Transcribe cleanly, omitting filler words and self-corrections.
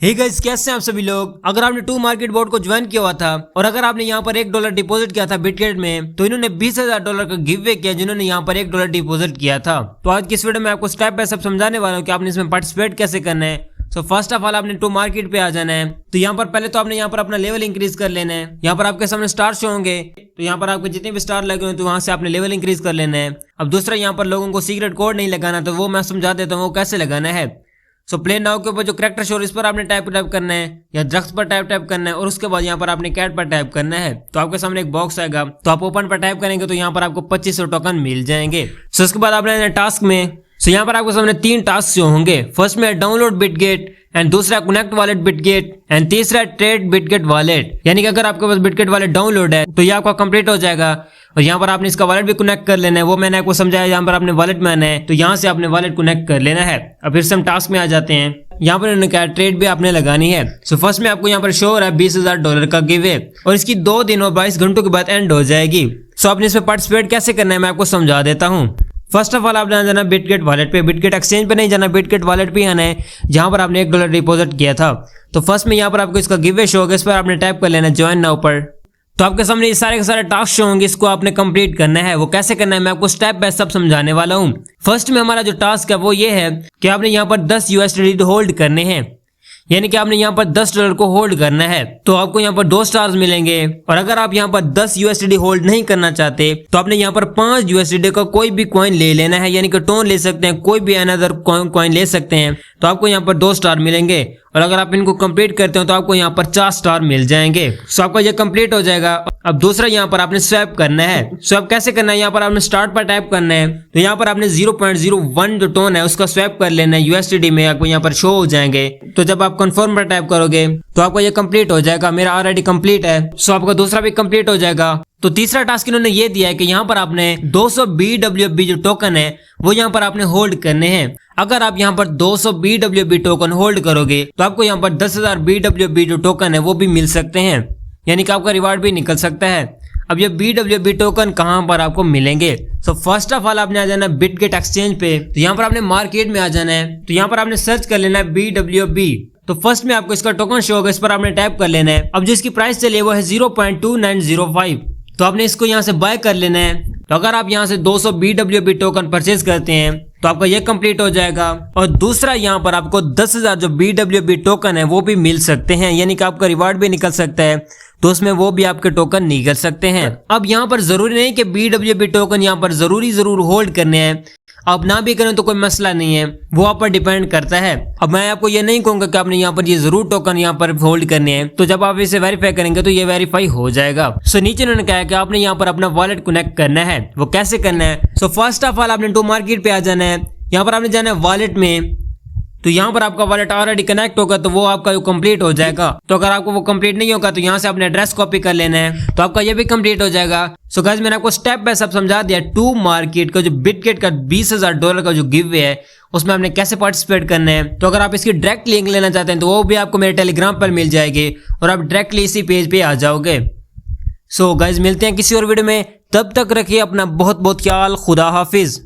Hey guys, कैसे हैं आप सभी लोग। अगर आपने टू मार्केट बोर्ड को ज्वाइन किया हुआ था और अगर आपने यहाँ पर $1 डिपॉजिट किया था बिटगेट में, तो इन्होंने $20,000 का गिव अवे किया जिन्होंने यहाँ पर $1 डिपॉजिट किया था। तो आज की इस वीडियो में आपको स्टेप बाय स्टेप समझाने वाला हूँ कि आपने इसमें पार्टिसिपेट कैसे करना है। सो फर्स्ट ऑफ ऑल आपने टू मार्केट पे आ जाना है। तो यहाँ पर पहले तो आपने यहाँ पर अपना लेवल इंक्रीज कर लेना है। यहाँ पर आपके सामने स्टार शो होंगे, तो यहाँ पर आपके जितने भी स्टार लगे हुए तो वहां से आपने लेवल इंक्रीज कर लेना है। अब दूसरा यहाँ पर लोगों को सीक्रेट कोड नहीं लगाना, तो वो मैं समझा देता हूँ वो कैसे लगाना है। सो प्ले नाउ के ऊपर जो कैरेक्टर शो इस पर आपने टाइप करना है या ड्रग्स पर टाइप करना है और उसके बाद यहाँ पर आपने कैट पर टाइप करना है। तो आपके सामने एक बॉक्स आएगा, तो आप ओपन पर टाइप करेंगे तो यहाँ पर आपको 2500 टोकन मिल जाएंगे। सो उसके बाद आपने टास्क में यहाँ पर आपके सामने 3 टास्क जो होंगे। फर्स्ट में डाउनलोड बिटगेट एंड दूसरा कनेक्ट वॉलेट बिटगेट एंड तीसरा ट्रेड बिटगेट वॉलेट। यानी कि अगर आपके पास बिटगेट वॉलेट डाउनलोड है तो ये आपका कंप्लीट हो जाएगा और यहाँ पर आपने इसका वॉलेट भी कनेक्ट कर लेना है। वो मैंने आपको समझाया, यहाँ पर आपने वॉलेट में आना है तो यहाँ से आपने वॉलेट कनेक्ट कर लेना है। अब फिर से हम टास्क में आ जाते हैं। यहाँ पर उन्होंने क्या ट्रेड भी आपने लगानी है। सो फर्स्ट में आपको यहाँ पर शो हो रहा है $20,000 का गिव अवे और इसकी 2 दिन और 22 घंटों के बाद एंड हो जाएगी। सो आपने इसमें पार्टिसिपेट कैसे करना है मैं आपको समझा देता हूँ। फर्स्ट ऑफ ऑल आपने जाना बिटगेट वॉलेट पे, बिटगेट एक्सचेंज पे नहीं जाना, बिटगेट वॉलेट पे आना है जहां पर आपने $1 डिपॉजिट किया था। तो फर्स्ट में यहाँ पर आपको इसका गिव अवे शो होगा, इस पर आपने टाइप कर लेना ज्वाइन नाउ पर। तो आपके सामने ये सारे के सारे टास्क शो होंगे, इसको आपने कंप्लीट करना है। वो कैसे करना है मैं आपको स्टेप बाय स्टेप समझाने वाला हूँ। फर्स्ट में हमारा जो टास्क है वो ये है कि आपने यहाँ पर 10 USDT होल्ड करने हैं, यानी कि आपने यहाँ पर $10 को होल्ड करना है। तो आपको यहाँ पर 2 स्टार्स मिलेंगे और अगर आप यहाँ पर 10 USDT होल्ड नहीं करना चाहते तो आपने यहाँ पर 5 USDT का कोई भी कॉइन ले लेना है, यानी कि टोन ले सकते हैं, कोई भी अनदर कॉइन ले सकते हैं। तो आपको यहाँ पर 2 स्टार मिलेंगे और अगर आप इनको कंप्लीट करते हो तो आपको यहाँ पर 4 स्टार मिल जाएंगे। सो आपका ये कंप्लीट हो जाएगा। अब दूसरा यहाँ पर आपने स्वैप करना है। स्वैप कैसे करना है, यहाँ पर आपने स्टार्ट पर टाइप करना है तो यहाँ पर आपने 0.01 जो टोन है उसका स्वैप कर लेना है USDT में, आपको यहाँ पर शो हो जाएंगे। तो जब आप कंफर्म पर टाइप करोगे तो आपका ये कंप्लीट हो जाएगा। मेरा ऑलरेडी कंप्लीट है, सो आपका दूसरा भी कंप्लीट हो जाएगा। तो तीसरा टास्क इन्होंने ये दिया है कि यहाँ पर आपने 200 BWB जो टोकन है वो यहाँ पर आपने होल्ड करने हैं। अगर आप यहाँ पर 200 BWB टोकन होल्ड करोगे तो आपको यहाँ पर 10,000 BWB जो टोकन है वो भी मिल सकते हैं, यानी कि आपका रिवार्ड भी निकल सकता है। अब ये BWB टोकन कहाँ पर आपको मिलेंगे। सो फर्स्ट ऑफ ऑल आपने आ जाना है बिटगेट एक्सचेंज पे। तो यहाँ पर आपने मार्केट में आ जाना है, तो यहाँ पर आपने सर्च कर लेना है BWB। तो फर्स्ट में आपको इसका टोकन शो होगा, इस पर आपने टाइप कर लेना है। अब जिसकी प्राइस चली है वो है 0.2905, तो आपने इसको यहाँ से बाय कर लेना है। तो अगर आप यहाँ से 200 BWB टोकन परचेज करते हैं तो आपका ये कंप्लीट हो जाएगा और दूसरा यहाँ पर आपको 10,000 जो BWB टोकन है वो भी मिल सकते हैं, यानी कि आपका रिवार्ड भी निकल सकता है, तो उसमें वो भी आपके टोकन निकल सकते हैं। अब यहाँ पर जरूरी नहीं कि BWB टोकन यहाँ पर जरूर होल्ड करने हैं, आप ना भी करें तो कोई मसला नहीं है, वो आप पर डिपेंड करता है। अब मैं आपको ये नहीं कहूंगा कि आपने यहाँ पर ये जरूर टोकन यहाँ पर होल्ड करने हैं, तो जब आप इसे वेरीफाई करेंगे तो ये वेरीफाई हो जाएगा। सो नीचे उन्होंने कहा है कि आपने यहाँ पर अपना वॉलेट कनेक्ट करना है। वो कैसे करना है, सो फर्स्ट ऑफ ऑल आपने टू मार्केट पे आ जाना है। यहाँ पर आपने जाना है वॉलेट में, तो यहाँ पर आपका वॉलेट ऑलरेडी कनेक्ट होगा तो वो आपका कंप्लीट हो जाएगा। तो अगर आपको वो कंप्लीट नहीं होगा तो यहाँ से अपने एड्रेस कॉपी कर लेना है, तो आपका ये भी कंप्लीट हो जाएगा। सो गाइस मैंने आपको स्टेप बाय स्टेप समझा दिया टू मार्केट का जो बिटगेट का $20,000 का जो गिव अवे है उसमें आपने कैसे पार्टिसिपेट करना है। तो अगर आप इसकी डायरेक्ट लिंक लेना चाहते हैं तो वो भी आपको मेरे टेलीग्राम पर मिल जाएगी और आप डायरेक्टली इसी पेज पे आ जाओगे। सो गाइस मिलते हैं किसी और वीडियो में, तब तक रखिए अपना बहुत बहुत ख्याल। खुदा हाफिज।